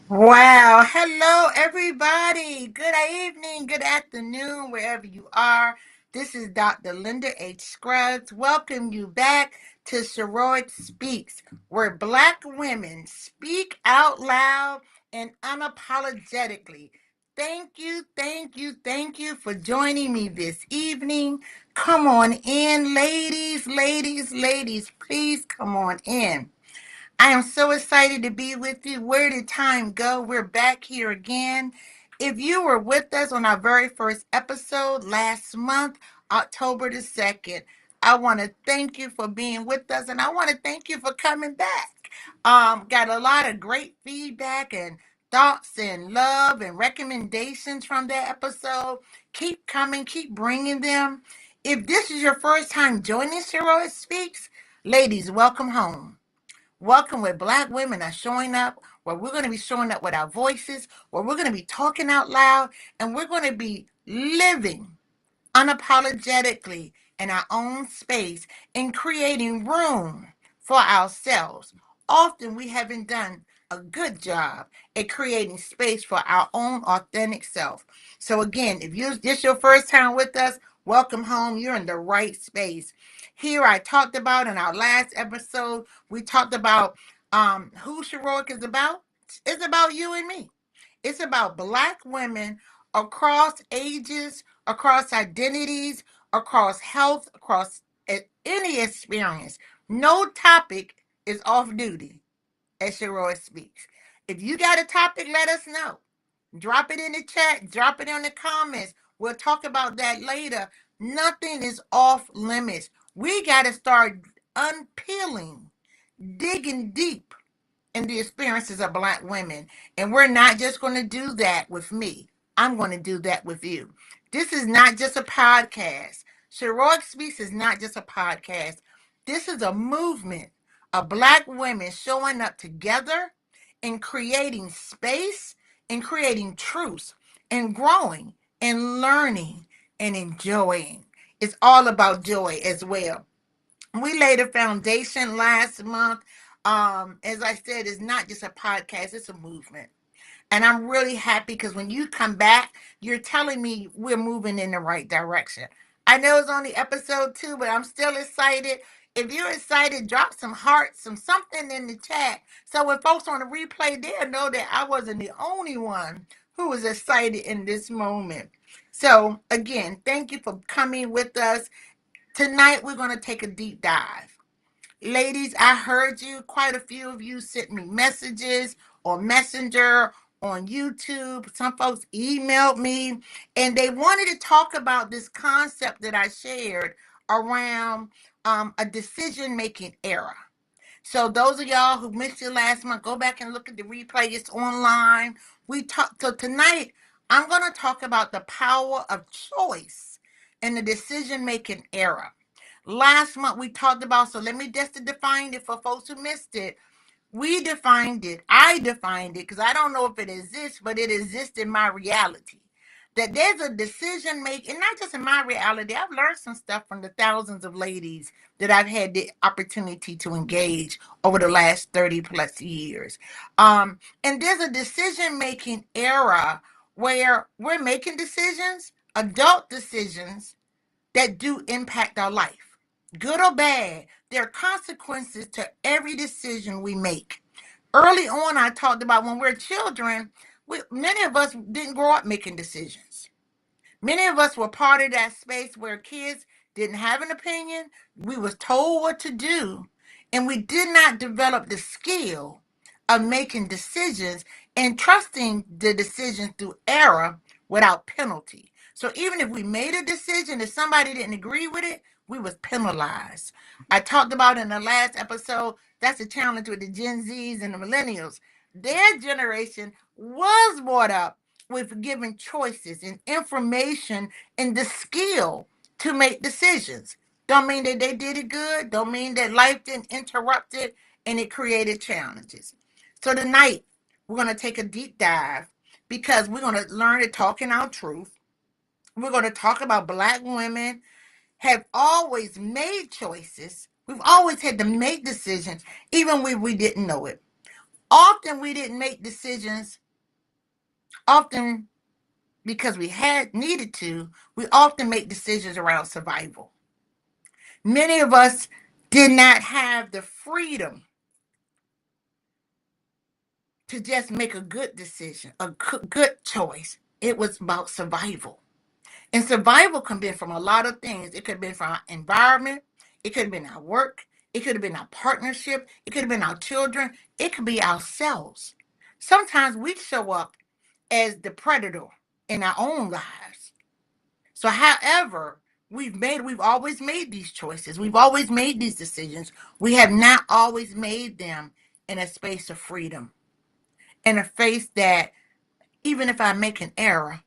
Wow. Hello, everybody. Good evening, good afternoon, wherever you are. This is Dr. Linda H. Scruggs. Welcome you back to SHEROIC Speaks, where Black women speak out loud and unapologetically. Thank you for joining me this evening. Come on in, ladies. Please come on in. I am so excited to be with you. Where did time go? We're back here again. If you were with us on our very first episode last month, October the 2nd, I want to thank you for being with us, and I want to thank you for coming back. Got a lot of great feedback and thoughts and love and recommendations from that episode. Keep coming, keep bringing them. If this is your first time joining Sheroic Speaks, ladies, welcome home. Welcome, where Black women are showing up, where we're going to be showing up with our voices, where we're going to be talking out loud, and we're going to be living unapologetically in our own space and creating room for ourselves. Often we haven't done a good job at creating space for our own authentic self. So again, if this your first time with us, welcome home. You're in the right space. Here I talked about in our last episode, we talked about who Sheroic is about. It's about you and me. It's about Black women across ages, across identities, across health, across any experience. No topic is off duty at Sheroic Speaks. If you got a topic, let us know. Drop it in the chat, drop it in the comments. We'll talk about that later. Nothing is off limits. We got to start unpeeling, digging deep in the experiences of Black women. And we're not just going to do that with me. I'm going to do that with you. This is not just a podcast. Sheroic Speaks is not just a podcast. This is a movement of Black women showing up together and creating space and creating truths and growing and learning and enjoying. It's all about joy as well. We laid a foundation last month. As I said, it's not just a podcast, it's a movement. And I'm really happy because when you come back, you're telling me we're moving in the right direction. I know it's only episode 2, but I'm still excited. If you're excited, drop some hearts, something in the chat. So when folks on the replay, they'll know that I wasn't the only one who was excited in this moment. So again, thank you for coming with us. Tonight, we're going to take a deep dive. Ladies, I heard you. Quite a few of you sent me messages on Messenger, on YouTube. Some folks emailed me, and they wanted to talk about this concept that I shared around a decision-making era. So those of y'all who missed it last month, go back and look at the replay. It's online. So tonight, I'm going to talk about the power of choice in the decision-making era. Last month we talked about, so let me just define it for folks who missed it. We defined it. I defined it because I don't know if it exists, but it exists in my reality. That there's a decision making, not just in my reality. I've learned some stuff from the thousands of ladies that I've had the opportunity to engage over the last 30 plus years. And there's a decision making era where we're making decisions, adult decisions that do impact our life. Good or bad, there are consequences to every decision we make. Early on, I talked about when we're children, many of us didn't grow up making decisions. Many of us were part of that space where kids didn't have an opinion. We was told what to do. And we did not develop the skill of making decisions and trusting the decision through error without penalty. So even if we made a decision, if somebody didn't agree with it, we was penalized. I talked about in the last episode, that's the challenge with the Gen Zs and the millennials. Their generation was brought up with given choices and information and the skill to make decisions. Don't mean that they did it good. Don't mean that life didn't interrupt it and it created challenges. So tonight, we're going to take a deep dive because we're going to learn to talk in our truth. We're going to talk about Black women have always made choices. We've always had to make decisions, even when we didn't know it. Often we didn't make decisions, often because we had needed to. We often make decisions around survival. Many of us did not have the freedom to just make a good decision, a good choice. It was about survival. And survival can be from a lot of things. It could have been from our environment. It could have been our work. It could have been our partnership. It could have been our children. It could be ourselves. Sometimes we show up as the predator in our own lives. So however, we've always made these choices. We've always made these decisions. We have not always made them in a space of freedom, in a space that even if I make an error,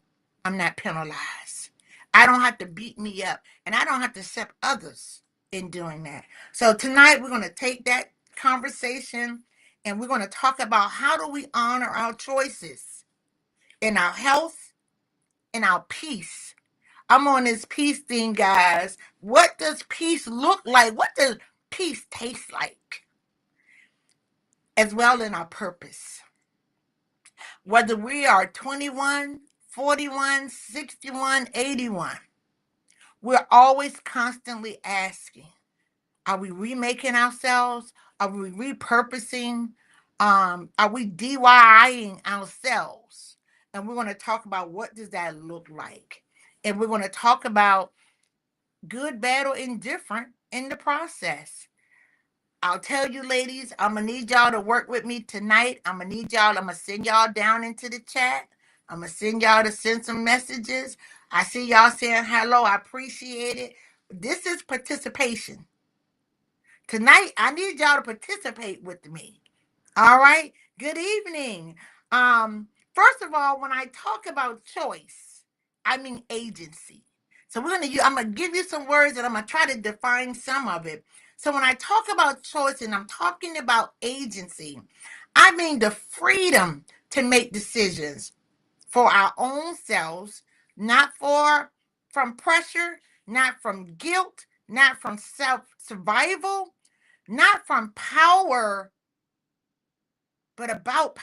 I'm not penalized. I don't have to beat me up, and I don't have to accept others in doing that. So tonight we're going to take that conversation and we're going to talk about how do we honor our choices in our health and our peace. I'm on this peace thing, guys. What does peace look like? What does peace taste like? As well in our purpose. Whether we are 21, 41, 61, 81, we're always constantly asking, are we remaking ourselves? Are we repurposing? Are we DIYing ourselves? And we're going to talk about what does that look like. And we're going to talk about good, bad, or indifferent in the process. I'll tell you, ladies, I'm going to need y'all to work with me tonight. I'm going to send y'all down into the chat. I'm going to send y'all to send some messages. I see y'all saying hello. I appreciate it. This is participation. Tonight, I need y'all to participate with me. All right. Good evening. First of all, when I talk about choice, I mean agency. So I'm gonna give you some words and I'm gonna try to define some of it. So when I talk about choice and I'm talking about agency, I mean the freedom to make decisions for our own selves, not from pressure, not from guilt, not from self survival, not from power, but about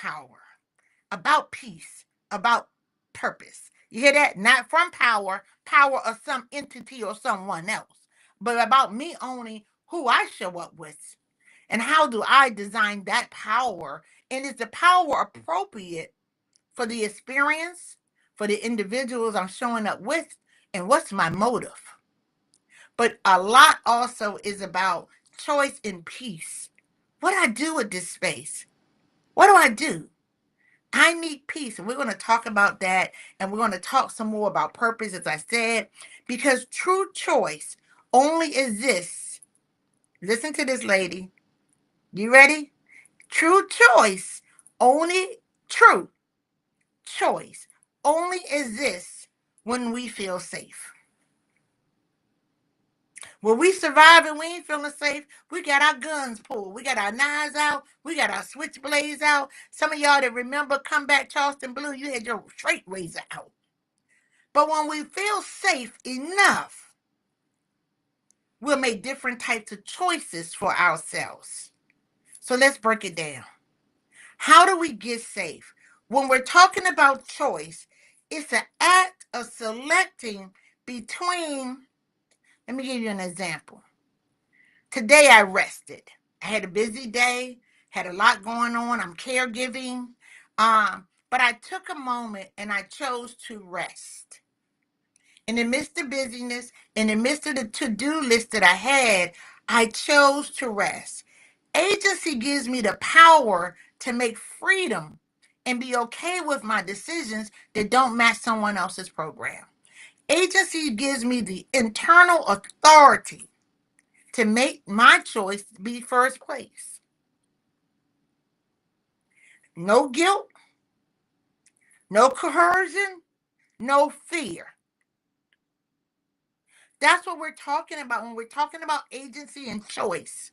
peace, about purpose. You hear that? Not from power of some entity or someone else, but about me owning who I show up with. And how do I design that power? And is the power appropriate for the experience, for the individuals I'm showing up with? And what's my motive? But a lot also is about choice and peace. What do I do with this space? What do I do? I need peace. And we're going to talk about that. And we're going to talk some more about purpose, as I said, because true choice only exists. Listen to this, lady. You ready? True choice only, true choice only exists when we feel safe. When we survive and we ain't feeling safe, we got our guns pulled. We got our knives out. We got our switchblades out. Some of y'all that remember Come Back Charleston Blue, you had your straight razor out. But when we feel safe enough, we'll make different types of choices for ourselves. So let's break it down. How do we get safe? When we're talking about choice, it's an act of selecting between, let me give you an example. Today I rested. I had a busy day, had a lot going on. I'm caregiving. But I took a moment and I chose to rest. In the midst of busyness, in the midst of the to-do list that I had, I chose to rest. Agency gives me the power to make freedom and be okay with my decisions that don't match someone else's program. Agency gives me the internal authority to make my choice be first place. No guilt, no coercion, no fear. That's what we're talking about when we're talking about agency and choice.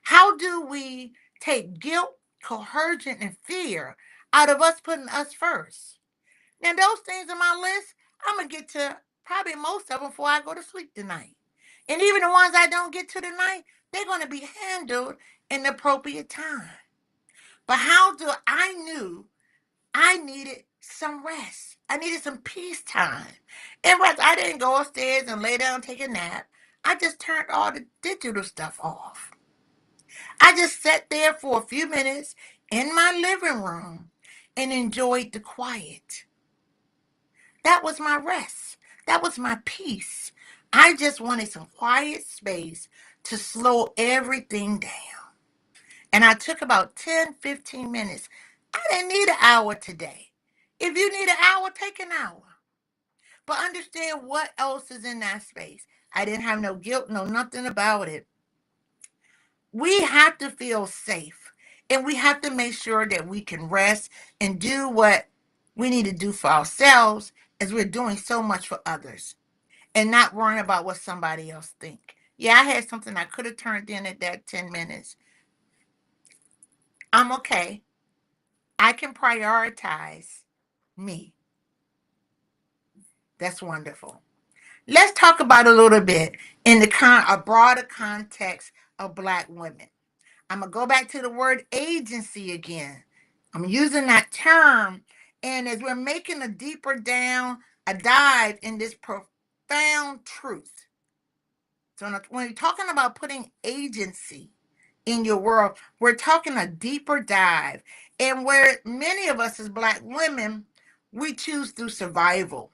How do we take guilt, coercion, and fear out of us putting us first? Now, those things on my list, I'm going to get to probably most of them before I go to sleep tonight. And even the ones I don't get to tonight, they're going to be handled in the appropriate time. But how do I knew I needed some rest? I needed some peace time. And rest, I didn't go upstairs and lay down and take a nap. I just turned all the digital stuff off. I just sat there for a few minutes in my living room and enjoyed the quiet. That was my rest. That was my peace. I just wanted some quiet space to slow everything down. And I took about 10, 15 minutes. I didn't need an hour today. If you need an hour, take an hour. But understand what else is in that space. I didn't have no guilt, no nothing about it. We have to feel safe. And we have to make sure that we can rest and do what we need to do for ourselves as we're doing so much for others. And not worrying about what somebody else think. Yeah, I had something I could have turned in at that 10 minutes. I'm okay. I can prioritize me. That's wonderful. Let's talk about a little bit in a broader context of Black women. I'm going to go back to the word agency again. I'm using that term. And as we're making a dive in this profound truth. So when you're talking about putting agency in your world, we're talking a deeper dive. And where many of us as Black women, we choose through survival.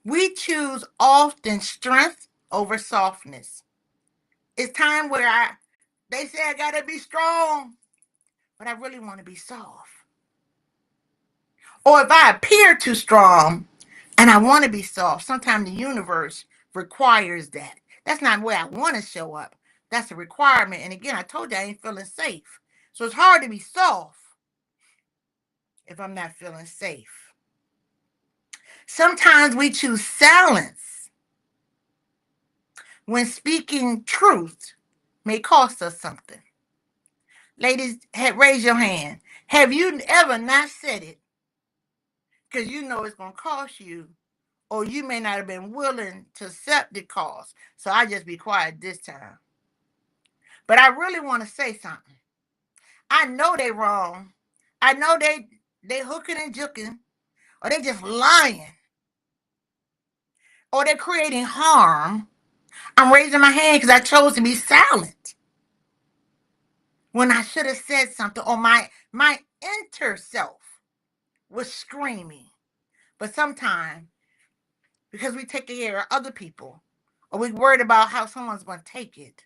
We choose often strength over softness. It's time where they say I gotta be strong, but I really want to be soft. Or if I appear too strong and I want to be soft, sometimes the universe requires that. That's not where I want to show up. That's a requirement. And again, I told you I ain't feeling safe. So it's hard to be soft if I'm not feeling safe. Sometimes we choose silence when speaking truth may cost us something. Ladies, raise your hand. Have you ever not said it because you know it's going to cost you, or you may not have been willing to accept the cost? So I just be quiet this time. But I really want to say something. I know they wrong. I know they hooking and jooking, or they just lying, or they're creating harm. I'm raising my hand because I chose to be silent when I should have said something, or my inner self was screaming. But sometimes, because we take care of other people, or we worried about how someone's going to take it,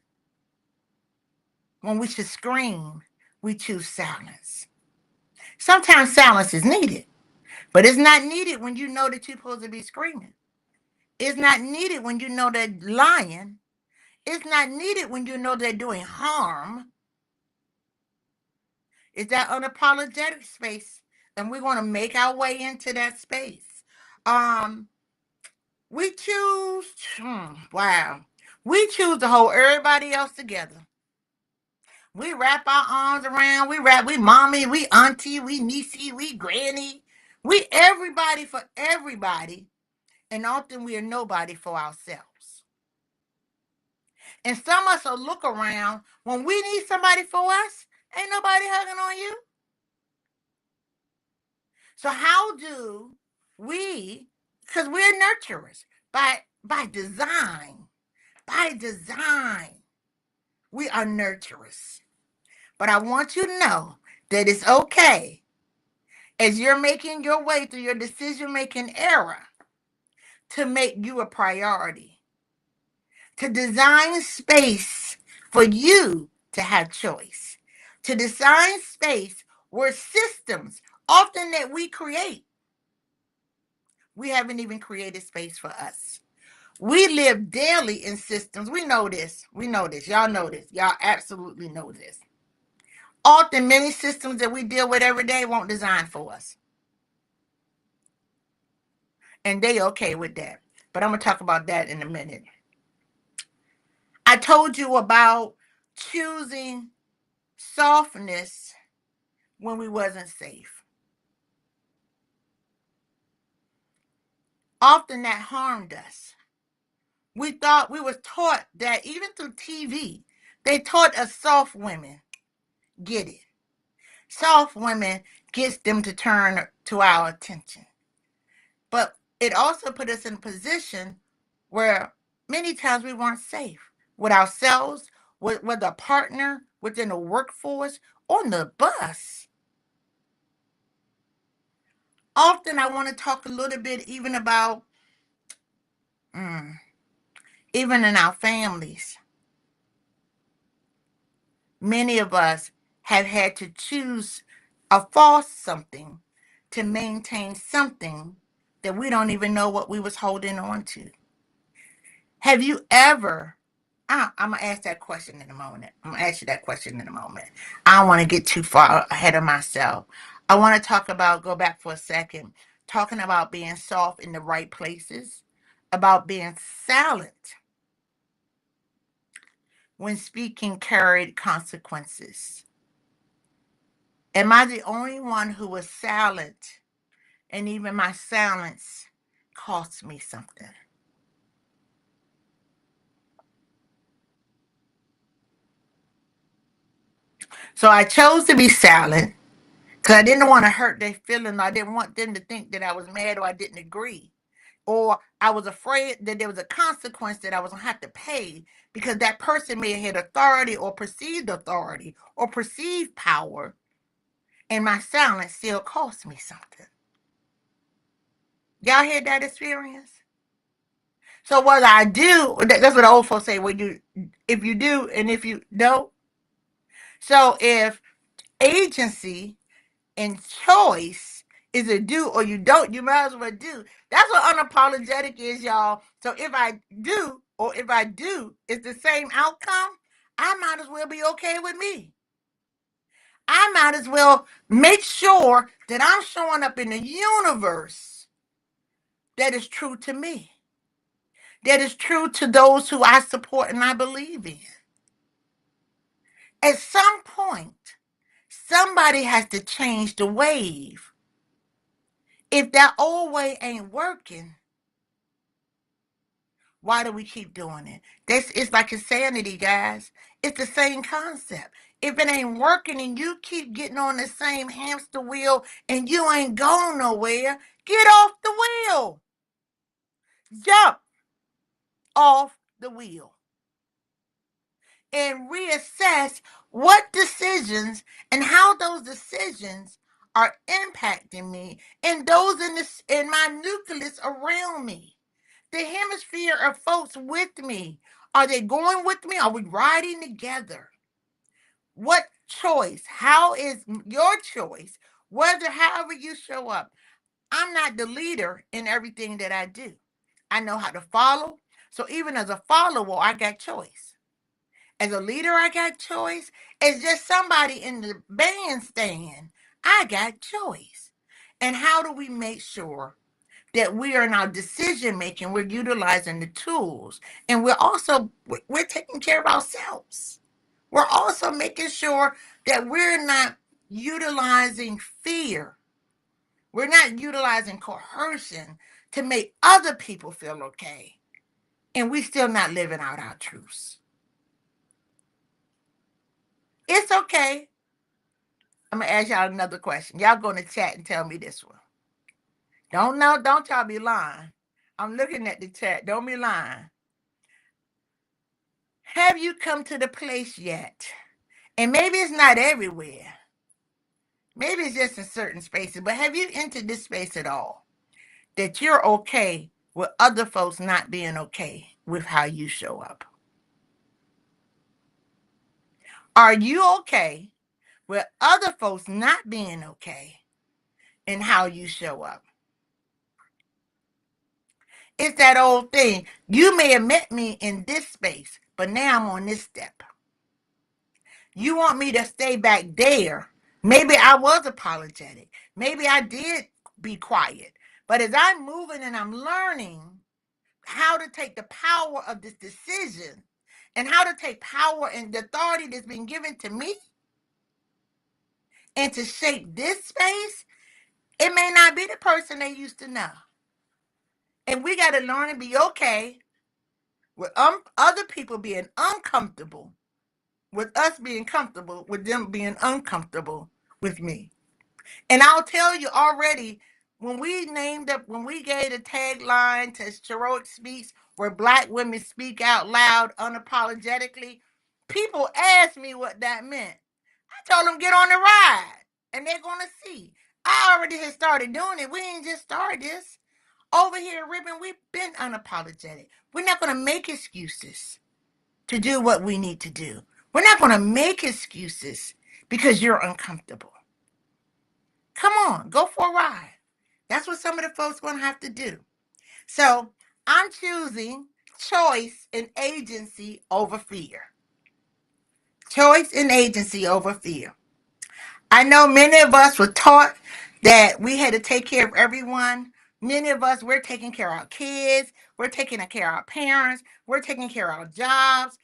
when we should scream, we choose silence. Sometimes silence is needed, but it's not needed when you know that you're supposed to be screaming. It's not needed when you know they're lying. It's not needed when you know they're doing harm. It's that unapologetic space, and we want to make our way into that space. Um, we choose, wow, we choose to hold everybody else together. We wrap our arms around, we mommy, we auntie, we niecey, we granny. We everybody for everybody, and often we are nobody for ourselves. And some of us will look around when we need somebody for us, ain't nobody hugging on you. So how do we, because we're nurturers by design, we are nurturers. But I want you to know that it's okay as you're making your way through your decision-making era to make you a priority, to design space for you to have choice, to design space where systems, often that we create, we haven't even created space for us. We live daily in systems. We know this. We know this. Y'all know this. Y'all absolutely know this. Often, many systems that we deal with every day won't design for us. And they okay with that. But I'm going to talk about that in a minute. I told you about choosing softness when we wasn't safe. Often that harmed us. We thought we was taught that even through TV, they taught us soft women get it. Soft women gets them to turn to our attention. But it also put us in a position where many times we weren't safe with ourselves, with a partner, within the workforce, on the bus. Often I want to talk a little bit even about even in our families. Many of us have had to choose a false something to maintain something that we don't even know what we was holding on to. Have you ever I'm gonna ask that question in a moment. I'm gonna ask you that question in a moment. I don't want to get too far ahead of myself. I want to talk about, go back for a second, talking about being soft in the right places, about being silent when speaking carried consequences. Am I the only one who was silent, and even my silence cost me something? So I chose to be silent because I didn't want to hurt their feelings. I didn't want them to think that I was mad or I didn't agree. Or I was afraid that there was a consequence that I was going to have to pay because that person may have had authority or perceived power, and my silence still cost me something. Y'all had that experience? So what I do, that's what the old folks say, if you do and if you don't. So if agency and choice is a do or you don't, you might as well do. That's what unapologetic is, y'all. So if I do or if I do, it's the same outcome. I might as well be okay with me. I might as well make sure that I'm showing up in the universe that is true to me, that is true to those who I support and I believe in. At some point, somebody has to change the wave. If that old way ain't working, why do we keep doing it? This is like insanity, guys. It's the same concept. If it ain't working and you keep getting on the same hamster wheel and you ain't going nowhere, get off the wheel. Jump off the wheel and reassess what decisions and how those decisions are impacting me and those in my nucleus around me. The hemisphere of folks with me. Are they going with me? Are we riding together? What choice? How is your choice? However you show up. I'm not the leader in everything that I do. I know how to follow. So even as a follower, I got choice. As a leader, I got choice. As just somebody in the bandstand, I got choice. And how do we make sure that we are in our decision making, we're utilizing the tools, and we're taking care of ourselves. We're also making sure that we're not utilizing fear. We're not utilizing coercion to make other people feel okay. And we still not living out our truths. It's okay. I'm gonna ask y'all another question. Y'all go in the chat and tell me this one. Don't y'all be lying. I'm looking at the chat. Don't be lying. Have you come to the place yet? And maybe it's not everywhere. Maybe it's just in certain spaces, but have you entered this space at all? That you're okay with other folks not being okay with how you show up? Are you okay with other folks not being okay in how you show up. It's that old thing. You may have met me in this space, but now I'm on this step. You want me to stay back there. Maybe I was apologetic. Maybe I did be quiet. But as I'm moving and I'm learning how to take the power of this decision and how to take power and the authority that's been given to me and to shape this space, it may not be the person they used to know. And we got to learn and be okay with other people being uncomfortable with us being comfortable with them being uncomfortable with me. And I'll tell you already, when we gave the tagline to SHEROIC Speaks, where Black women speak out loud unapologetically, people asked me what that meant. I told them, get on the ride, and they're going to see. I already had started doing it. We ain't just started this. Over here at Ribbon, we've been unapologetic. We're not going to make excuses to do what we need to do. We're not going to make excuses because you're uncomfortable. Come on, go for a ride. That's what some of the folks going to have to do. So I'm choosing choice and agency over fear. Choice and agency over fear. I know many of us were taught that we had to take care of everyone. Many of us, we're taking care of our kids. We're taking care of our parents. We're taking care of our jobs.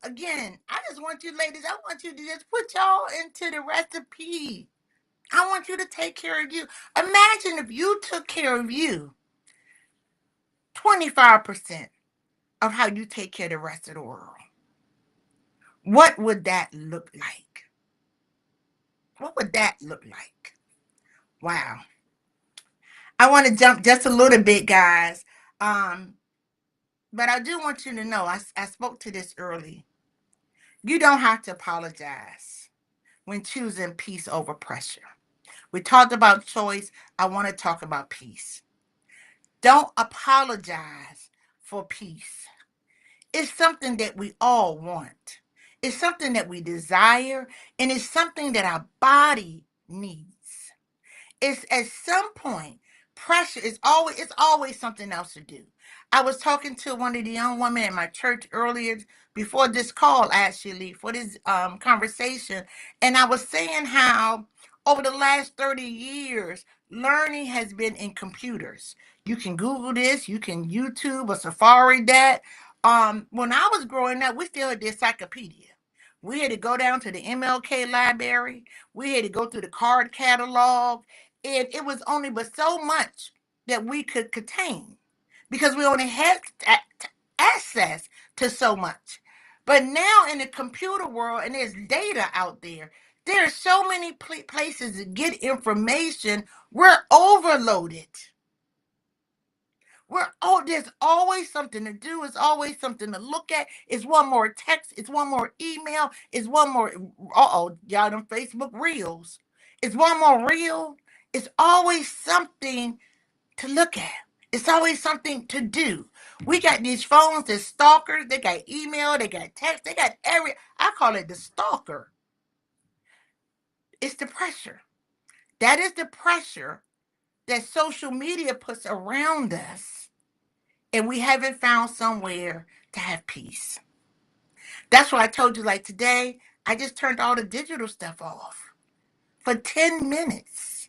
Again, I just want you ladies, I want you to just put y'all into the recipe. I want you to take care of you. Imagine if you took care of you 25% of how you take care of the rest of the world. What would that look like? What would that look like? Wow. I want to jump just a little bit, guys. But I do want you to know, I spoke to this early. You don't have to apologize when choosing peace over pressure. We talked about choice. I want to talk about peace. Don't apologize for peace. It's something that we all want. It's something that we desire, and it's something that our body needs. It's at some point, pressure is always, it's always something else to do. I was talking to one of the young women in my church earlier before this call, actually, for this conversation, and I was saying how over the last 30 years, learning has been in computers. You can Google this, you can YouTube or Safari that. When I was growing up, we still had the encyclopedia. We had to go down to the MLK library. We had to go through the card catalog, and it was only but so much that we could contain because we only had access to so much. But now in the computer world, and there's data out there, there are so many places to get information. We're overloaded. There's always something to do. It's always something to look at. It's one more text. It's one more email. It's one more. Y'all them Facebook reels. It's one more reel. It's always something to look at. It's always something to do. We got these phones that stalkers. They got email. They got text. They got every. I call it the stalker. It's the pressure. That is the pressure that social media puts around us, and we haven't found somewhere to have peace. That's why I told you, like today, I just turned all the digital stuff off for 10 minutes.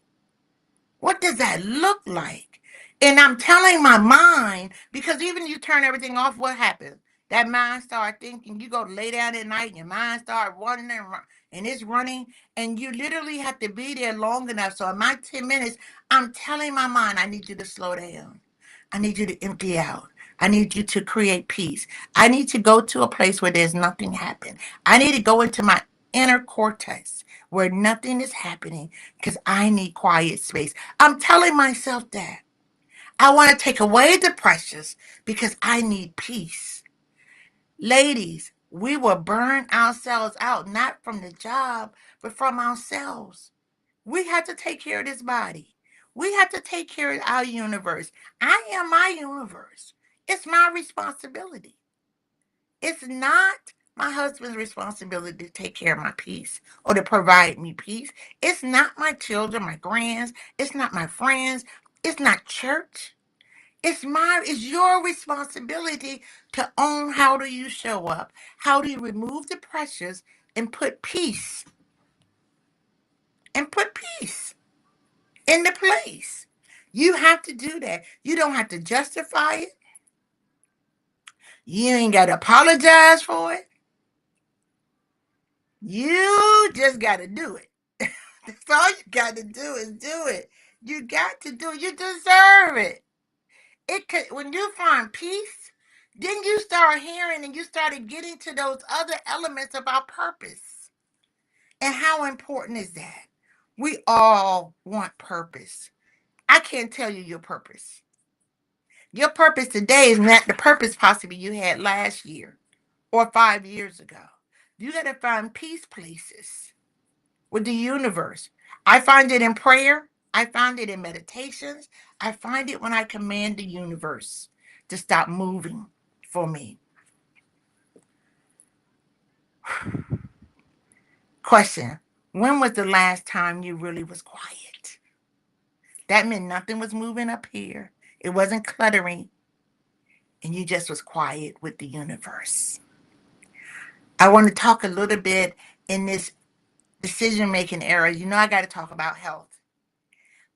What does that look like? And I'm telling my mind, because even you turn everything off, what happens? That mind start thinking. You go to lay down at night, and your mind start running and it's running, and you literally have to be there long enough. So in my 10 minutes, I'm telling my mind, I need you to slow down. I need you to empty out. I need you to create peace. I need to go to a place where there's nothing happening. I need to go into my inner cortex where nothing is happening because I need quiet space. I'm telling myself that. I want to take away the pressures because I need peace. Ladies, we will burn ourselves out, not from the job, but from ourselves. We have to take care of this body. We have to take care of our universe. I am my universe. It's my responsibility. It's not my husband's responsibility to take care of my peace or to provide me peace. It's not my children, my grands. It's not my friends. It's not church. It's your responsibility to own how do you show up. How do you remove the pressures and put peace peace in the place. You have to do that. You don't have to justify it. You ain't got to apologize for it. You just got to do it. That's all you got to do is do it. You got to do it. You deserve it. When you find peace, then you start hearing and you started getting to those other elements about purpose. And how important is that? We all want purpose. I can't tell you your purpose. Your purpose today is not the purpose possibly you had last year or 5 years ago. You got to find peace places with the universe. I find it in prayer. I find it in meditations. I find it when I command the universe to stop moving for me. Question. When was the last time you really was quiet? That meant nothing was moving up here. It wasn't cluttering. And you just was quiet with the universe. I want to talk a little bit in this decision-making era. I got to talk about health.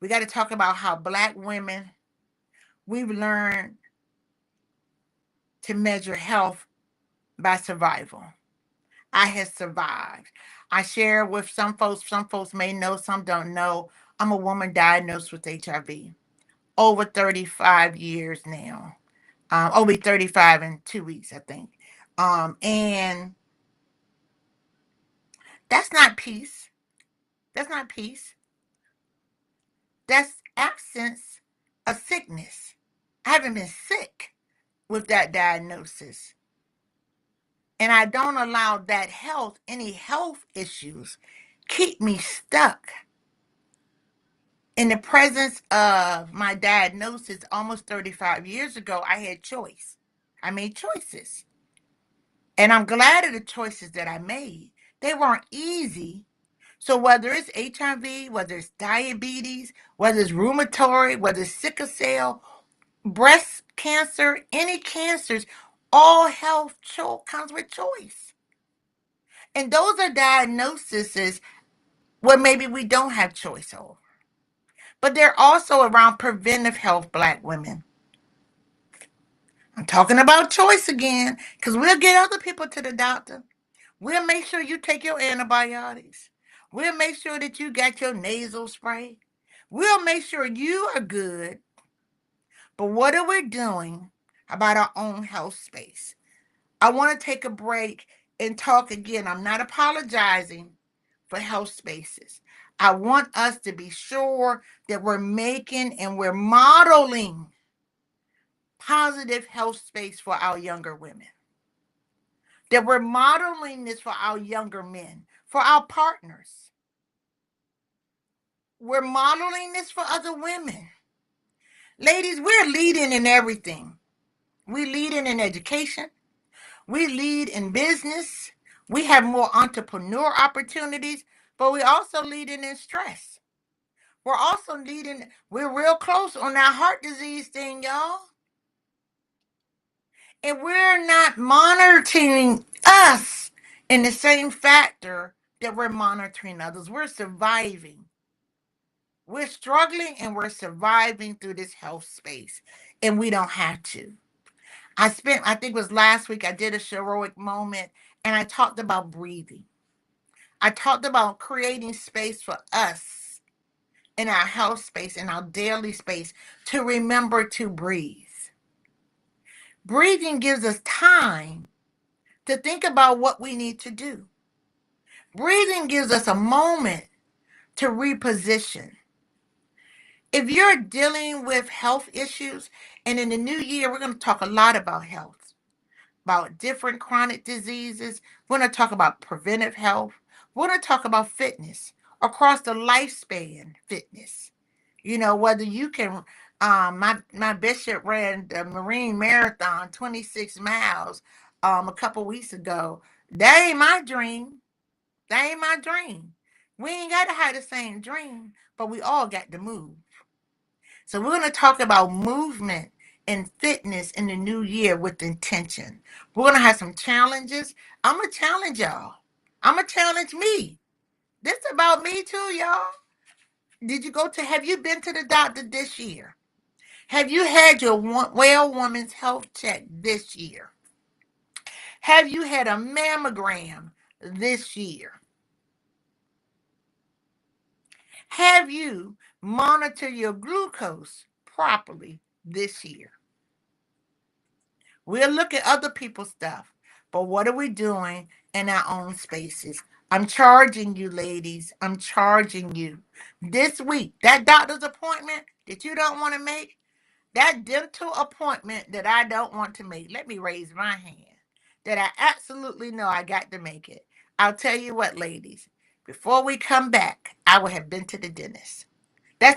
We got to talk about how Black women, we've learned to measure health by survival. I have survived. I share with some folks. Some folks may know, some don't know. I'm a woman diagnosed with HIV. Over 35 years now. I'll be 35 in 2 weeks, I think. And that's not peace. That's not peace. That's absence of sickness. I haven't been sick with that diagnosis. And I don't allow that any health issues, keep me stuck. In the presence of my diagnosis almost 35 years ago, I had choice. I made choices. And I'm glad of the choices that I made. They weren't easy. So whether it's HIV, whether it's diabetes, whether it's rheumatoid, whether it's sickle cell, breast cancer, any cancers, all health comes with choice. And those are diagnoses where maybe we don't have choice over. But they're also around preventive health, Black women. I'm talking about choice again, because we'll get other people to the doctor. We'll make sure you take your antibiotics. We'll make sure that you got your nasal spray. We'll make sure you are good. But what are we doing about our own health space? I want to take a break and talk again. I'm not apologizing for health spaces. I want us to be sure that we're making and we're modeling positive health space for our younger women. That we're modeling this for our younger men, for our partners. We're modeling this for other women. Ladies, we're leading in everything. We lead in education. We lead in business. We have more entrepreneur opportunities, but we also lead in stress. We're also leading, we're real close on that heart disease thing, y'all. And we're not monitoring us in the same factor that we're monitoring others. We're surviving. We're struggling and we're surviving through this health space. And we don't have to. I think it was last week, I did a heroic moment and I talked about breathing. I talked about creating space for us in our health space, in our daily space, to remember to breathe. Breathing gives us time to think about what we need to do. Breathing gives us a moment to reposition. If you're dealing with health issues, and in the new year, we're going to talk a lot about health, about different chronic diseases. We're going to talk about preventive health. We're going to talk about fitness across the lifespan fitness. Whether you can, my bishop ran the Marine Marathon, 26 miles, a couple weeks ago. That ain't my dream. That ain't my dream. We ain't got to have the same dream, but we all got to move. So we're going to talk about movement and fitness in the new year with intention. We're going to have some challenges. I'm going to challenge y'all. I'm going to challenge me. This is about me too, y'all. Have you been to the doctor this year? Have you had your well woman's health check this year? Have you had a mammogram this year? Have you monitored your glucose properly this year? We'll look at other people's stuff, but what are we doing in our own spaces? I'm charging you, ladies. I'm charging you. This week, that doctor's appointment that you don't want to make, that dental appointment that I don't want to make, let me raise my hand, that I absolutely know I got to make it. I'll tell you what, ladies, before we come back, I will have been to the dentist.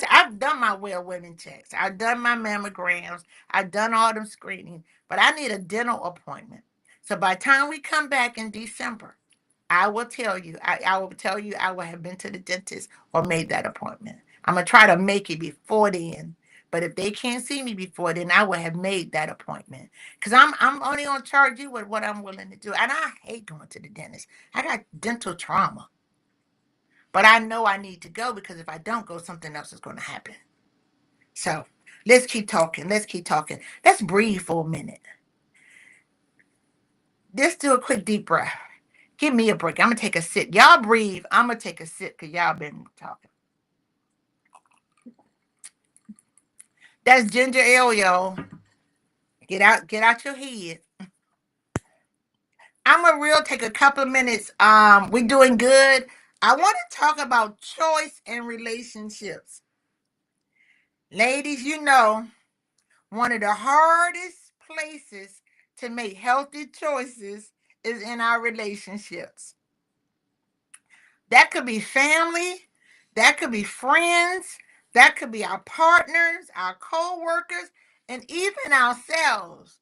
I've done my well women checks. I've done my mammograms. I've done all them screenings, but I need a dental appointment. So by the time we come back in December, I will tell you. I will tell you I will have been to the dentist or made that appointment. I'm gonna try to make it before then. But if they can't see me before then, I will have made that appointment. Because I'm only gonna charge you with what I'm willing to do. And I hate going to the dentist. I got dental trauma. But I know I need to go because if I don't go, something else is gonna happen. So let's keep talking. Let's keep talking. Let's breathe for a minute. Just do a quick deep breath. Give me a break. I'm gonna take a sip. Y'all breathe. I'm gonna take a sip because y'all been talking. That's ginger ale, y'all. Get out your head. I'm gonna real take a couple of minutes. We doing good. I want to talk about choice in relationships. Ladies, you know, one of the hardest places to make healthy choices is in our relationships. That could be family, that could be friends, that could be our partners, our co-workers, and even ourselves.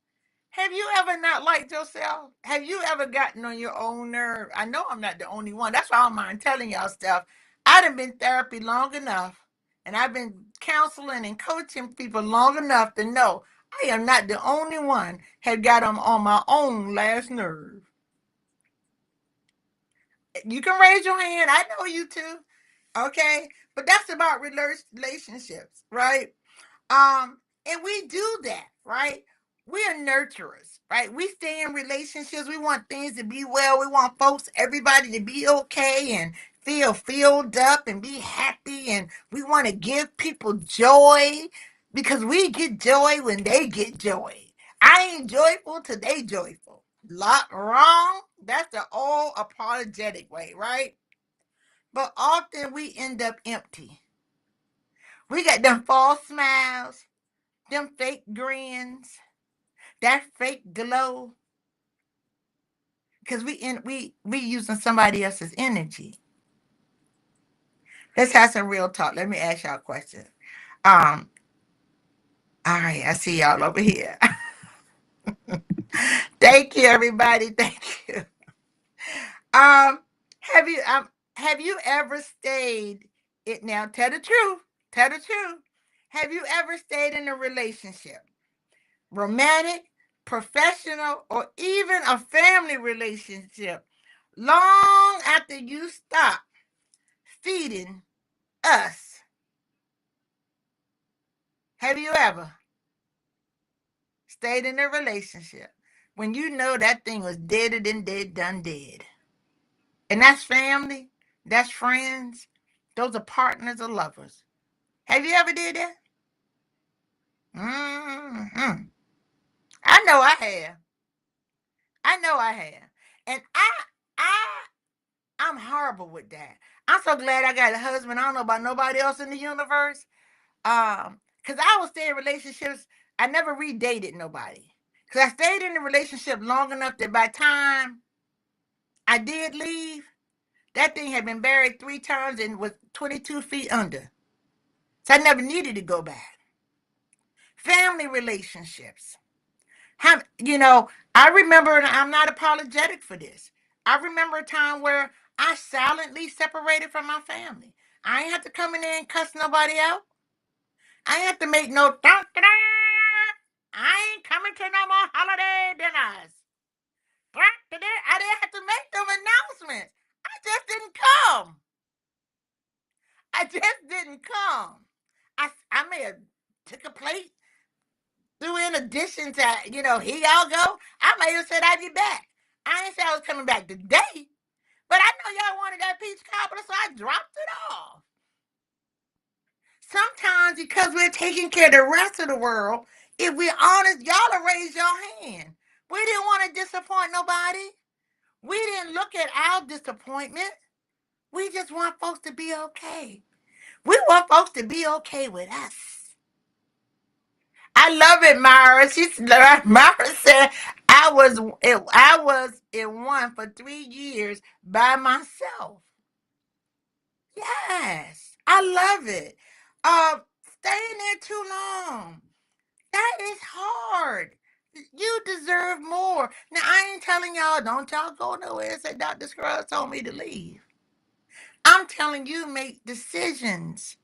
Have you ever not liked yourself? Have you ever gotten on your own nerve? I know I'm not the only one. That's why I don't mind telling y'all stuff. I done been therapy long enough, and I've been counseling and coaching people long enough to know I am not the only one had got on my own last nerve. You can raise your hand. I know you too. Okay. But that's about relationships, right? And we do that, right? We are nurturers, right? We stay in relationships. We want things to be well. We want folks, everybody to be okay and feel filled up and be happy. And we want to give people joy because we get joy when they get joy. I ain't joyful till they joyful. Lot wrong. That's the old apologetic way, right? But often we end up empty. We got them false smiles, them fake grins, that fake glow, because we using somebody else's energy. Let's have some real talk. Let me ask y'all a question. Um, all right, I see y'all over here. Thank you, everybody. Thank you. Um, have you have you ever stayed it now? Tell the truth. Tell the truth. Have you ever stayed in a relationship? Romantic, professional, or even a family relationship long after you stop feeding us. Have you ever stayed in a relationship when you know that thing was deader than dead, done dead? And that's family, that's friends, those are partners or lovers. Have you ever did that? Mm-hmm. I know I have. I know I have. And I I'm horrible with that. I'm so glad I got a husband. I don't know about nobody else in the universe. Because I was stay in relationships. I never redated nobody. Because I stayed in the relationship long enough that by the time I did leave, that thing had been buried 3 times and was 22 feet under. So I never needed to go back. Family relationships. I remember, and I'm not apologetic for this. I remember a time where I silently separated from my family. I ain't have to come in there and cuss nobody out. I ain't have to make no dun, dun, dun. I ain't coming to no more holiday dinners. I didn't have to make them announcements. I just didn't come. I just didn't come. I may have took a plate, threw in addition to, here y'all go. I may have said I'd be back. I ain't say I was coming back today, but I know y'all wanted that peach cobbler, so I dropped it off. Sometimes because we're taking care of the rest of the world, if we're honest, y'all will raise your hand. We didn't want to disappoint nobody. We didn't look at our disappointment. We just want folks to be okay. We want folks to be okay with us. I love it, Myra. Myra said I was in one for 3 years by myself. Yes, I love it. Staying there too long, that is hard. You deserve more. Now I ain't telling y'all, don't y'all go nowhere and say Dr. Scruggs told me to leave. I'm telling you, make decisions.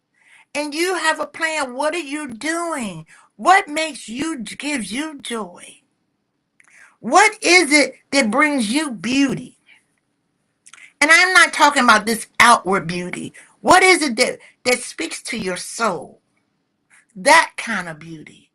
And you have a plan. What are you doing? What gives you joy? What is it that brings you beauty? And I'm not talking about this outward beauty. What is it that speaks to your soul? That kind of beauty.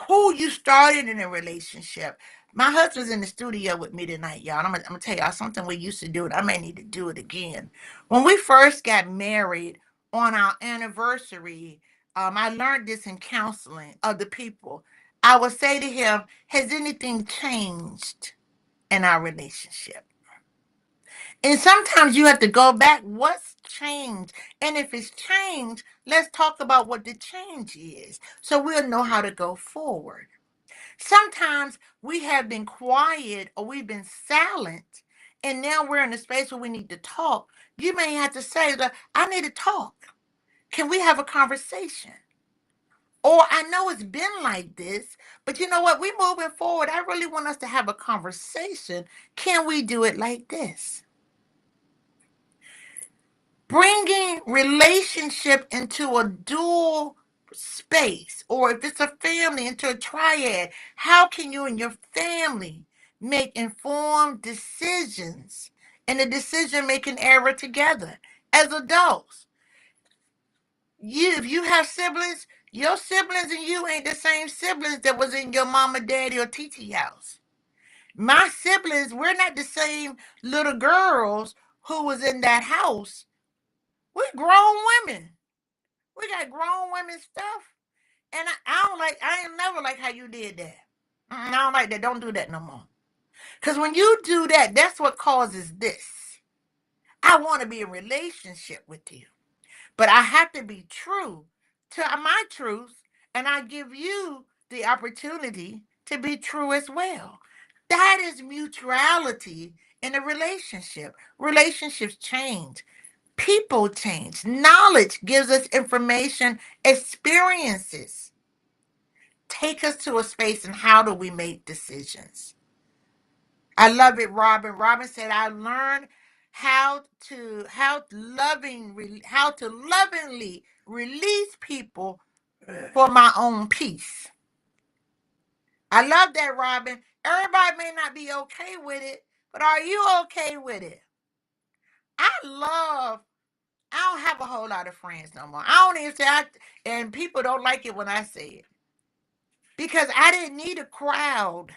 Who you started in a relationship. My husband's in the studio with me tonight, y'all. I'm gonna tell y'all something we used to do, and I may need to do it again. When we first got married on our anniversary, I learned this in counseling of the people. I would say to him, "Has anything changed in our relationship?" And sometimes you have to go back. What's changed? And if it's changed, let's talk about what the change is, so we'll know how to go forward. Sometimes we have been quiet or we've been silent, and now we're in a space where we need to talk. You may have to say, "Look, I need to talk. Can we have a conversation?" Or I know it's been like this, but you know what? We moving forward. I really want us to have a conversation. Can we do it like this? Bringing relationship into a dual space, or if it's a family, into a triad. How can you and your family make informed decisions in a decision making era together as adults? If you have siblings, your siblings and you ain't the same siblings that was in your mama, daddy, or TT house. My siblings, we're not the same little girls who was in that house. We're grown women. We got grown women stuff. And I ain't never like how you did that. I don't like that. Don't do that no more. Because when you do that, that's what causes this. I want to be in a relationship with you. But I have to be true to my truth. And I give you the opportunity to be true as well. That is mutuality in a relationship. Relationships change. People change. Knowledge gives us information, experiences take us to a space, and how do we make decisions? I love it, Robin. Robin said, "I learned how to lovingly release people for my own peace." I love that, Robin. Everybody may not be okay with it, but are you okay with it? I don't have a whole lot of friends no more. I don't even say and people don't like it when I say it. Because I didn't need a crowd.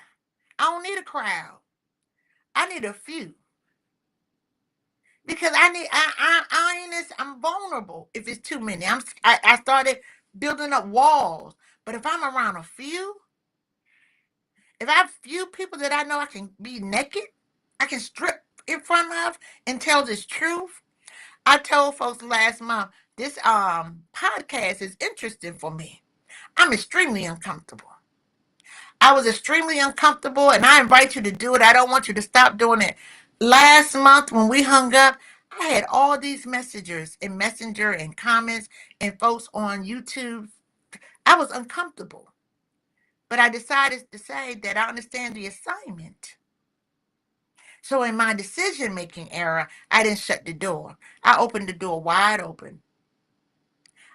I don't need a crowd. I need a few. Because I'm vulnerable if it's too many. I started building up walls. But if I'm around a few, if I have few people that I know I can be naked, I can strip in front of and tell this truth. I told folks last month, this podcast is interesting for me. I'm extremely uncomfortable. I was extremely uncomfortable, and I invite you to do it. I don't want you to stop doing it. Last month when we hung up, I had all these messengers and messenger and comments and folks on YouTube. I was uncomfortable, but I decided to say that I understand the assignment. So in my decision-making era, I didn't shut the door. I opened the door wide open.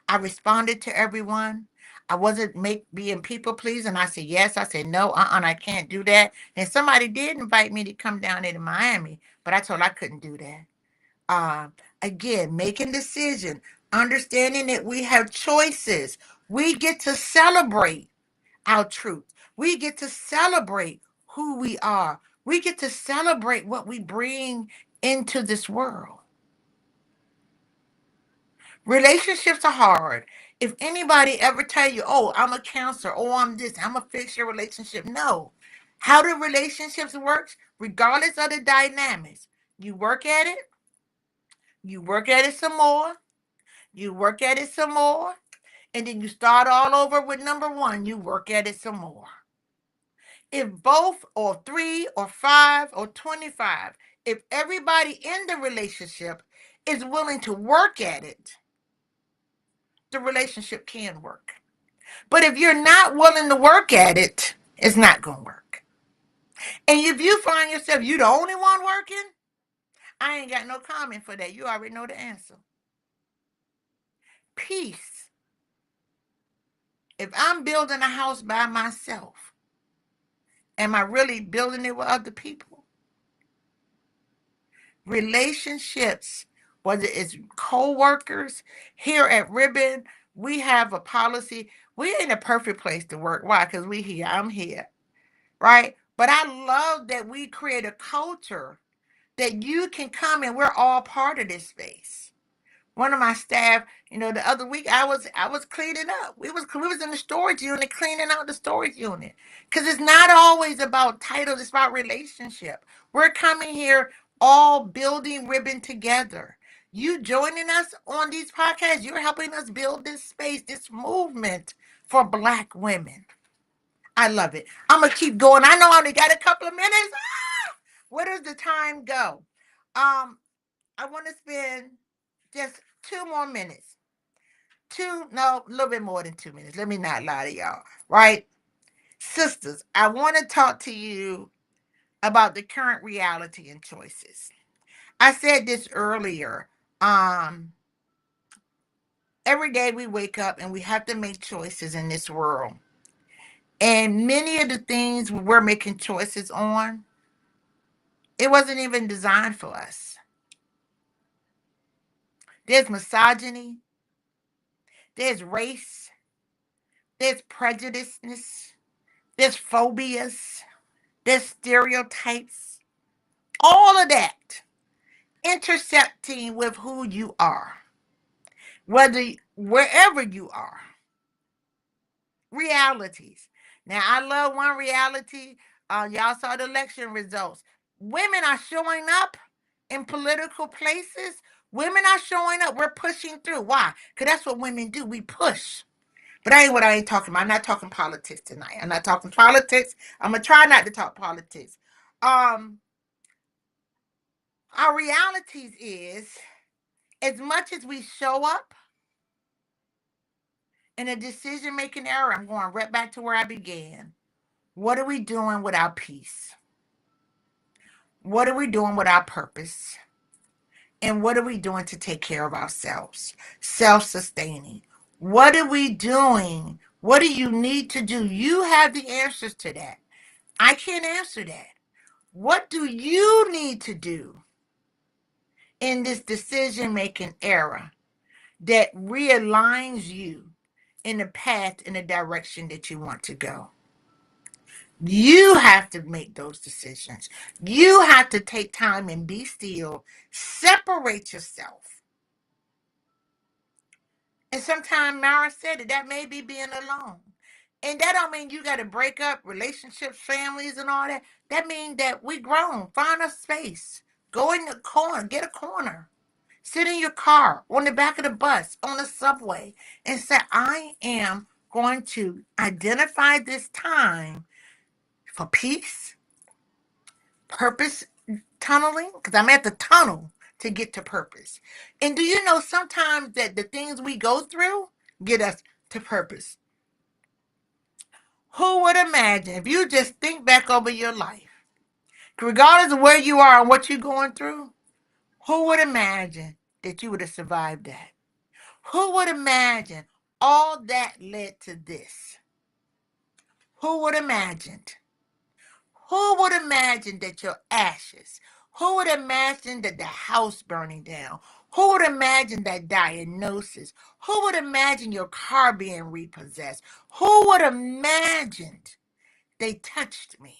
I responded to everyone. I wasn't being people pleasing. I said yes. I said no. I can't do that. And somebody did invite me to come down there to Miami, but I told her I couldn't do that. Again, making decision, understanding that we have choices. We get to celebrate our truth. We get to celebrate who we are. We get to celebrate what we bring into this world. Relationships are hard. If anybody ever tell you, oh, I'm a counselor, oh, I'm this, I'm gonna fix your relationship. No. How do relationships work? Regardless of the dynamics, you work at it, you work at it some more, you work at it some more, and then you start all over with number one, you work at it some more. If both or three or five or 25, if everybody in the relationship is willing to work at it, the relationship can work. But if you're not willing to work at it, it's not going to work. And if you find yourself, you the only one working, I ain't got no comment for that. You already know the answer. Peace. If I'm building a house by myself, am I really building it with other people? Relationships, whether it's co-workers, here at Ribbon, we have a policy. We ain't a perfect place to work. Why? Because we here. I'm here. Right? But I love that we create a culture that you can come and we're all part of this space. One of my staff, the other week I was cleaning up. We was in the storage unit cleaning out the storage unit. Because it's not always about titles, it's about relationship. We're coming here all building Ribbon together. You joining us on these podcasts, you're helping us build this space, this movement for Black women. I love it. I'm gonna keep going. I know I only got a couple of minutes. Where does the time go? I want to spend just 2 more minutes. No, a little bit more than 2 minutes. Let me not lie to y'all. Right? Sisters, I want to talk to you about the current reality and choices. I said this earlier. Um, every day we wake up and we have to make choices in this world. And many of the things we're making choices on, it wasn't even designed for us. There's misogyny, there's race, there's prejudiceness, there's phobias, there's stereotypes, all of that intersecting with who you are, wherever you are. Realities. Now, I love one reality. Y'all saw the election results. Women are showing up in political places. Women are showing up. We're pushing through. Why? Because that's what women do. We push. But that ain't what I ain't talking about. I'm not talking politics tonight. I'm not talking politics. I'm going to try not to talk politics. Um, our realities is, as much as we show up in a decision-making era, I'm going right back to where I began. What are we doing with our peace? What are we doing with our purpose? And what are we doing to take care of ourselves? Self-sustaining. What are we doing? What do you need to do? You have the answers to that. I can't answer that. What do you need to do in this decision-making era that realigns you in the path, in the direction that you want to go? You have to make those decisions. You have to take time and be still. Separate yourself. And sometimes Mara said it, that may be being alone. And that don't mean you got to break up relationships, families, and all that. That means that we grown. Find a space. Go in the corner. Get a corner. Sit in your car, on the back of the bus, on the subway, and say, I am going to identify this time for peace, purpose tunneling, because I'm at the tunnel to get to purpose. And do you know sometimes that the things we go through get us to purpose? Who would imagine, if you just think back over your life, Regardless of where you are and what you're going through, who would imagine that you would have survived that? Who would imagine all that led to this? Who would imagine? Who would imagine that your ashes? Who would imagine that the house burning down? Who would imagine that diagnosis? Who would imagine your car being repossessed? Who would imagine they touched me?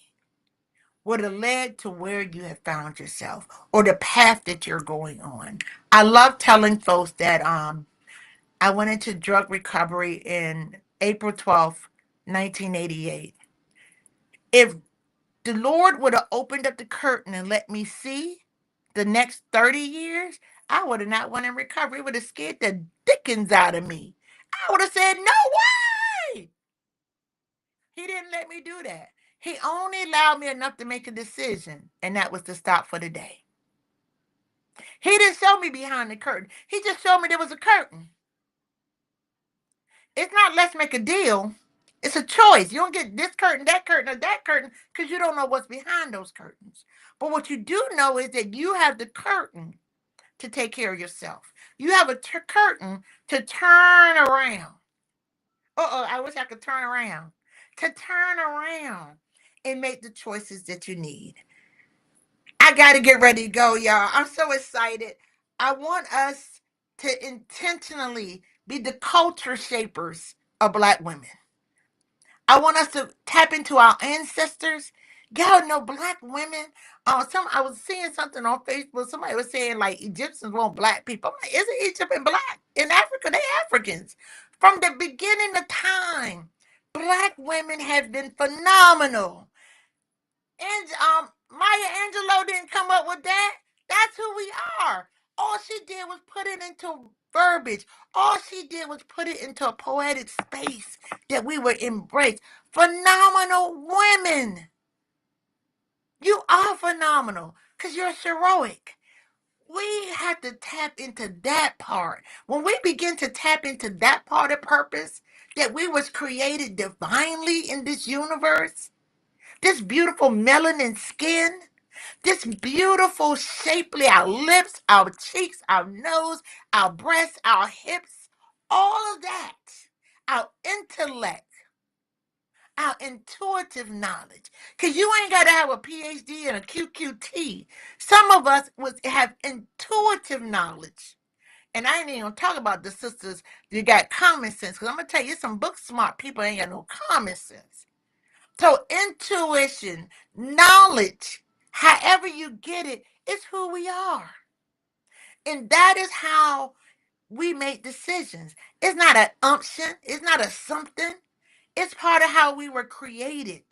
Would have led to where you have found yourself or the path that you're going on. I love telling folks that I went into drug recovery in April 12th, 1988. If the Lord would have opened up the curtain and let me see the next 30 years, I would have not went in recovery. It would have scared the dickens out of me. I would have said, no way! He didn't let me do that. He only allowed me enough to make a decision, and that was to stop for the day. He didn't show me behind the curtain. He just showed me there was a curtain. It's not let's make a deal. It's a choice. You don't get this curtain, or that curtain because you don't know what's behind those curtains. But what you do know is that you have the curtain to take care of yourself. You have a curtain to turn around. I wish I could turn around. To turn around and make the choices that you need. I got to get ready to go, y'all. I'm so excited. I want us to intentionally be the culture shapers of Black women. I want us to tap into our ancestors. Y'all know Black women. I was seeing something on Facebook. Somebody was saying like Egyptians want Black people. I'm like, isn't Egypt and Black? In Africa, they Africans. From the beginning of time, Black women have been phenomenal. And Maya Angelou didn't come up with that. That's who we are. All she did was put it into verbiage. All she did was put it into a poetic space that we would embrace. Phenomenal women. You are phenomenal because you're heroic. We have to tap into that part. When we begin to tap into that part of purpose, that we was created divinely in this universe, this beautiful melanin skin, this beautiful shapely, our lips, our cheeks, our nose, our breasts, our hips, all of that, our intellect, our intuitive knowledge. Because you ain't got to have a PhD and a QQT. Some of us have intuitive knowledge. And I ain't even gonna talk about the sisters that got common sense. Because I'm going to tell you, some book smart people ain't got no common sense. So intuition, knowledge, however you get it, is who we are. And that is how we make decisions. It's not an umption. It's not a something. It's part of how we were created.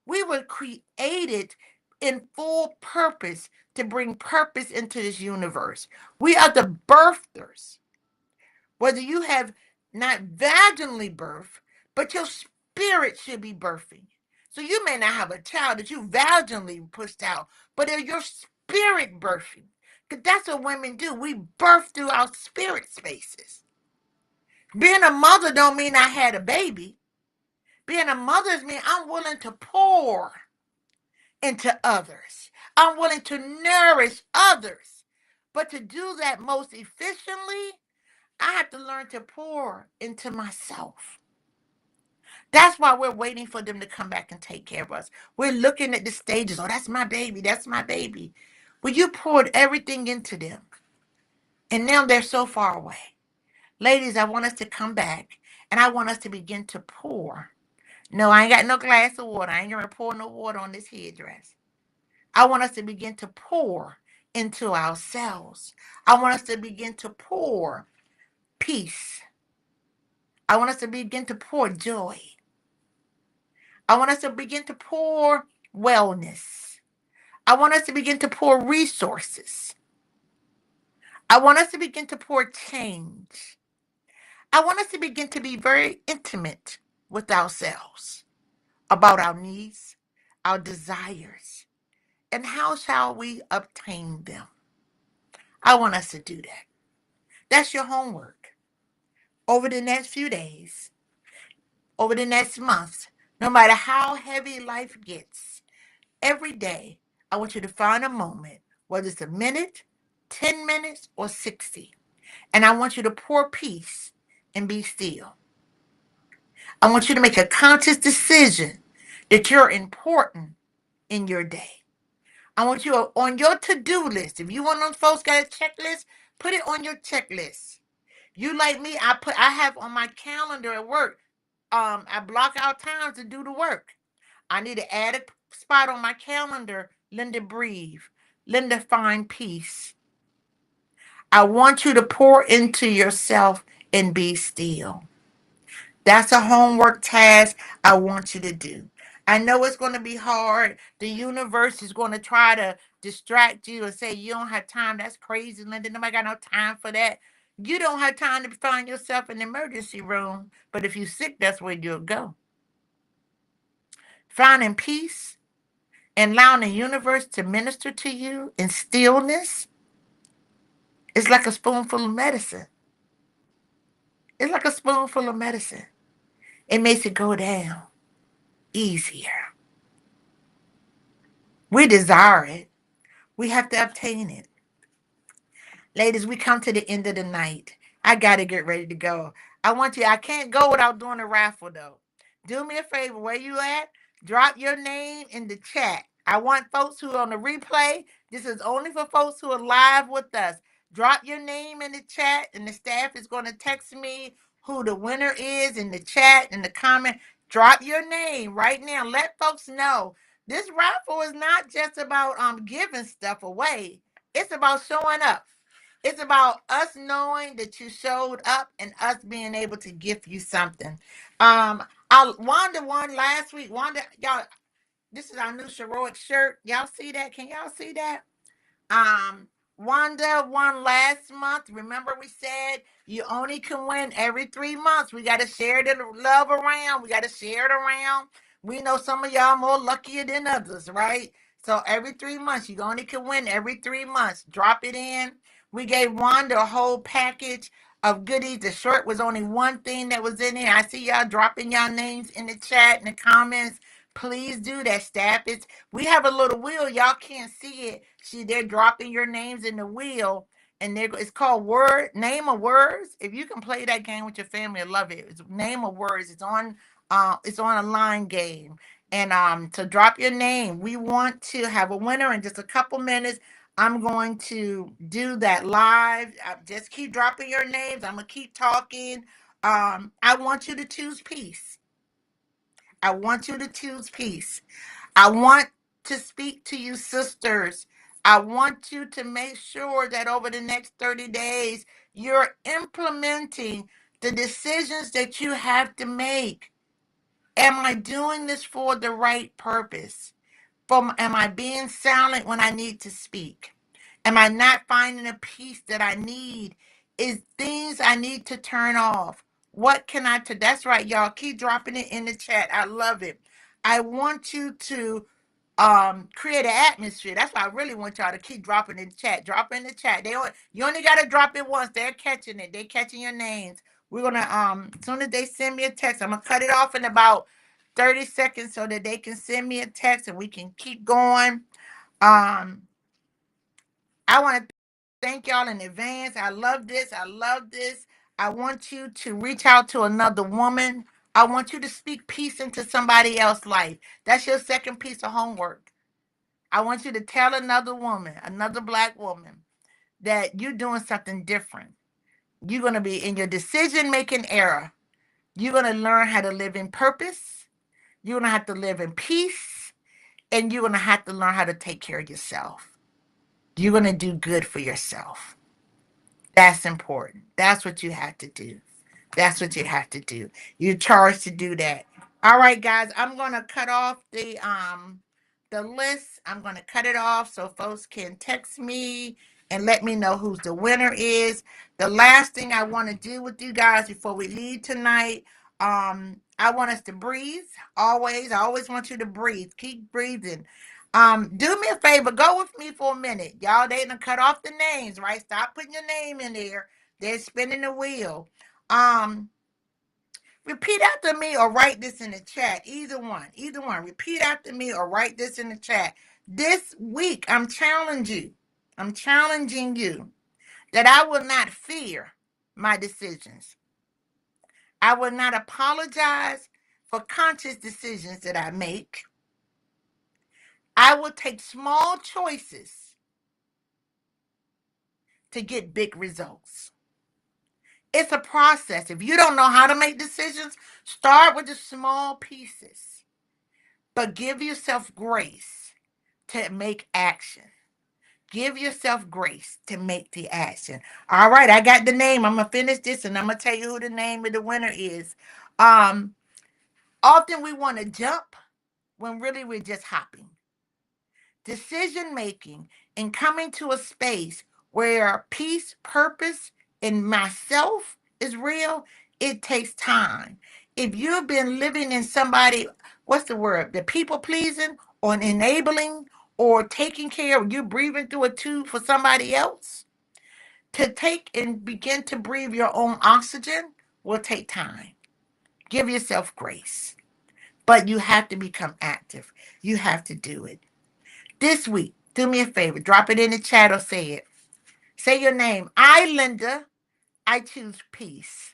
We were created in full purpose to bring purpose into this universe. We are the birthers. Whether you have not vaginally birthed, but your spirit should be birthing. So you may not have a child that you vaginally pushed out, but your spirit birthing. Because that's what women do. We birth through our spirit spaces. Being a mother don't mean I had a baby. Being a mother means I'm willing to pour into others. I'm willing to nourish others. But to do that most efficiently, I have to learn to pour into myself. That's why we're waiting for them to come back and take care of us. We're looking at the stages. Oh, that's my baby. That's my baby. Well, you poured everything into them. And now they're so far away. Ladies, I want us to come back and I want us to begin to pour. No, I ain't got no glass of water. I ain't going to pour no water on this headdress. I want us to begin to pour into ourselves. I want us to begin to pour peace. I want us to begin to pour joy. I want us to begin to pour wellness. I want us to begin to pour resources. I want us to begin to pour change. I want us to begin to be very intimate with ourselves about our needs, our desires, and how shall we obtain them. I want us to do that. That's your homework. Over the next few days, over the next months, no matter how heavy life gets, every day, I want you to find a moment, whether it's a minute, 10 minutes, or 60. And I want you to pour peace and be still. I want you to make a conscious decision that you're important in your day. I want you on your to-do list. If you one of those folks got a checklist, put it on your checklist. You like me, I have on my calendar at work. I block out times to do the work. I need to add a spot on my calendar. Linda, breathe. Linda, find peace. I want you to pour into yourself and be still. That's a homework task I want you to do. I know it's going to be hard. The universe is going to try to distract you and say, you don't have time. That's crazy, Linda. Nobody got no time for that. You don't have time to find yourself in the emergency room. But if you're sick, that's where you'll go. Finding peace and allowing the universe to minister to you in stillness is like a spoonful of medicine. It's like a spoonful of medicine. It makes it go down easier. We desire it. We have to obtain it. Ladies, we come to the end of the night. I got to get ready to go. I can't go without doing a raffle though. Do me a favor, where you at? Drop your name in the chat. I want folks who are on the replay. This is only for folks who are live with us. Drop your name in the chat, and the staff is going to text me who the winner is in the chat, in the comment. Drop your name right now. Let folks know. This raffle is not just about giving stuff away. It's about showing up. It's about us knowing that you showed up and us being able to give you something. Wanda won last week. Wanda, y'all, this is our new Sheroic shirt. Y'all see that? Can y'all see that? Um, Wanda won last month. Remember, we said you only can win every 3 months. We got to share the love around. We got to share it around. We know some of y'all more luckier than others, right? So every 3 months, you only can win every 3 months. Drop it in. We gave Wanda a whole package of goodies. The shirt was only one thing that was in there. I see y'all dropping y'all names in the chat, in the comments. Please do that, staff. We have a little wheel. Y'all can't see it. See, they're dropping your names in the wheel, and it's called Name of Words. If you can play that game with your family, I love it. It's Name of Words. It's on a line game. And to drop your name. We want to have a winner in just a couple minutes. I'm going to do that live. Just keep dropping your names. I'm gonna keep talking. I want you to choose peace. I want you to choose peace. I want to speak to you, sisters. I want you to make sure that over the next 30 days, you're implementing the decisions that you have to make. Am I doing this for the right purpose? Am I being silent when I need to speak? Am I not finding a peace that I need? Is things I need to turn off? What can I do? That's right, y'all. Keep dropping it in the chat. I love it. I want you to create an atmosphere. That's why I really want y'all to keep dropping in the chat. Drop in the chat. You only gotta drop it once. They're catching it. They're catching your names. We're gonna as soon as they send me a text, I'm gonna cut it off in about 30 seconds so that they can send me a text and we can keep going. Um, I want to thank y'all in advance. I love this. I love this. I want you to reach out to another woman. I want you to speak peace into somebody else's life. That's your second piece of homework. I want you to tell another woman, another Black woman, that you're doing something different. You're going to be in your decision making era. You're going to learn how to live in purpose. You're going to have to live in peace. And you're going to have to learn how to take care of yourself. You're going to do good for yourself. That's important. That's what you have to do. That's what you have to do. You're charged to do that. All right, guys, I'm gonna cut off the list. I'm gonna cut it off so folks can text me and let me know who's the winner is. The last thing I want to do with you guys before we leave tonight, I want us to breathe. Always, I always want you to breathe. Keep breathing. Do me a favor, go with me for a minute. Y'all, they done cut off the names, right? Stop putting your name in there. They're spinning the wheel. Um, Repeat after me or write this in the chat. Either one. Either one. Repeat after me or write this in the chat. This week, I'm challenging you that I will not fear my decisions. I will not apologize for conscious decisions that I make. I will take small choices to get big results. It's a process. If you don't know how to make decisions, start with the small pieces, but give yourself grace to make action. Give yourself grace to make the action. All right, I got the name. I'm going to finish this and I'm going to tell you who the name of the winner is. Um, Often we want to jump when really we're just hopping. Decision making and coming to a space where peace, purpose, and myself is real, it takes time. If you've been living in somebody, what's the word? The people pleasing or enabling or taking care of you breathing through a tube for somebody else, to take and begin to breathe your own oxygen will take time. Give yourself grace. But you have to become active. You have to do it. This week, do me a favor. Drop it in the chat or say it. Say your name. I, Linda, I choose peace.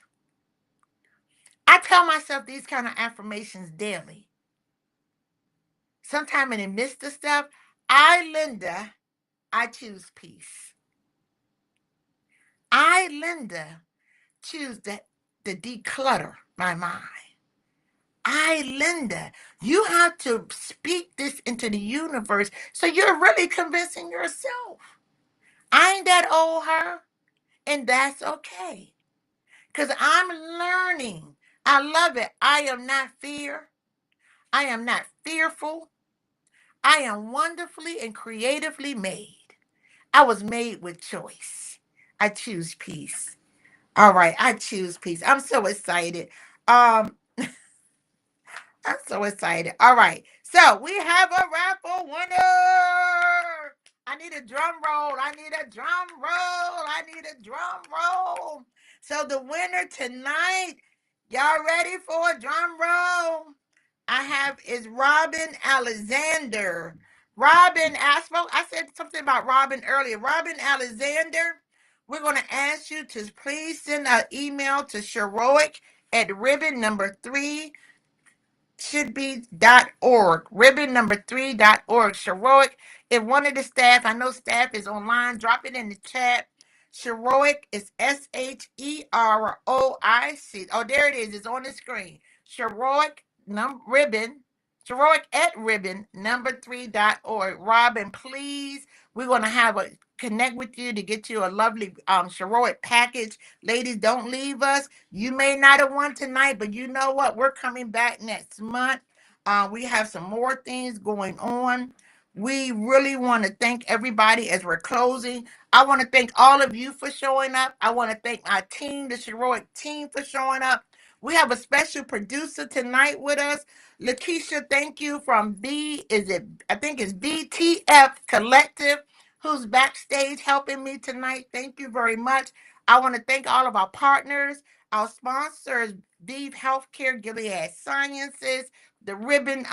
I tell myself these kind of affirmations daily. Sometime in the midst of stuff, I, Linda, I choose peace. I, Linda, choose to declutter my mind. I, Linda, you have to speak this into the universe so you're really convincing yourself. I ain't that old, her, and that's okay. Because I'm learning. I love it. I am not fear. I am not fearful. I am wonderfully and creatively made. I was made with choice. I choose peace. All right, I choose peace. I'm so excited. Um, I'm so excited. All right. So we have a raffle winner. I need a drum roll. I need a drum roll. I need a drum roll. So the winner tonight, y'all ready for a drum roll? I have is Robin Alexander. Robin, I said something about Robin earlier. Robin Alexander, we're going to ask you to please send an email to Sheroic at ribbon number 3 should be.org, ribbon number 3.org. Sheroic, if one of the staff, I know staff is online, drop it in the chat. Sheroic is Sheroic. Oh, there it is. It's on the screen. Sheroic ribbon. Sheroic at ribbon number 3.org. Robin, please, we're going to have a connect with you to get you a lovely Sheroic package. Ladies, don't leave us. You may not have won tonight, but you know what? We're coming back next month. We have some more things going on. We really want to thank everybody as we're closing. I want to thank all of you for showing up. I want to thank my team, the Sheroic team, for showing up. We have a special producer tonight with us. Lakeisha, thank you from I think it's BTF Collective, who's backstage helping me tonight. Thank you very much. I want to thank all of our partners, our sponsors, Vive Healthcare, Gilead Sciences, the Ribbon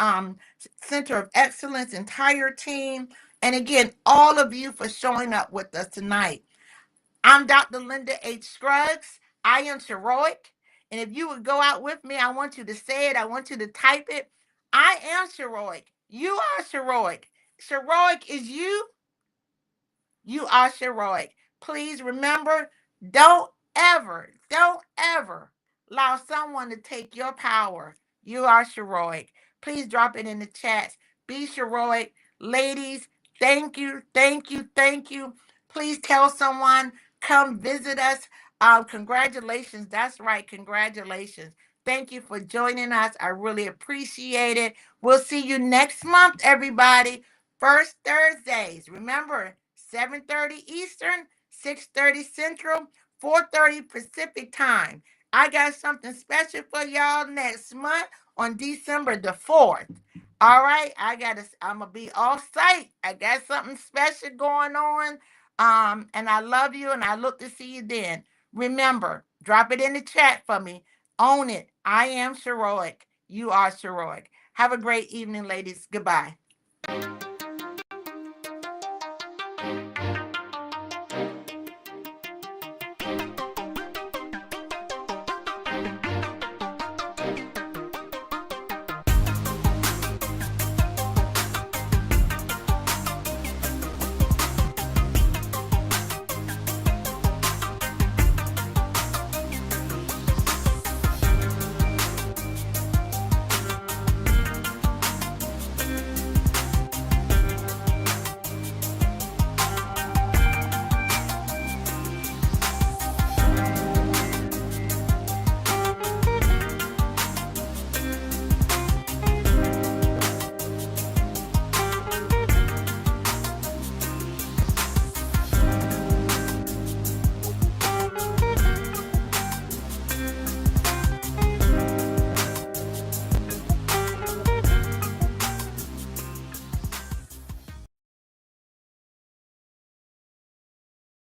Center of Excellence entire team, and again, all of you for showing up with us tonight. I'm Dr. Linda H. Scruggs. I am Sheroic. And if you would go out with me, I want you to say it. I want you to type it. I am Sheroic. You are Sheroic. Sheroic is you. You are Sheroic. Please remember, don't ever allow someone to take your power. You are Sheroic. Please drop it in the chats. Be Sheroic. Ladies, thank you, thank you, thank you. Please tell someone, come visit us. Congratulations. That's right. Congratulations. Thank you for joining us. I really appreciate it. We'll see you next month, everybody. First Thursdays. Remember, 7:30 Eastern, 6:30 Central, 4:30 Pacific time. I got something special for y'all next month on December the 4th. All right, I'm gonna be off site. I got something special going on. And I love you and I look to see you then. Remember, drop it in the chat for me. Own it. I am Sheroic. You are Sheroic. Have a great evening, ladies. Goodbye.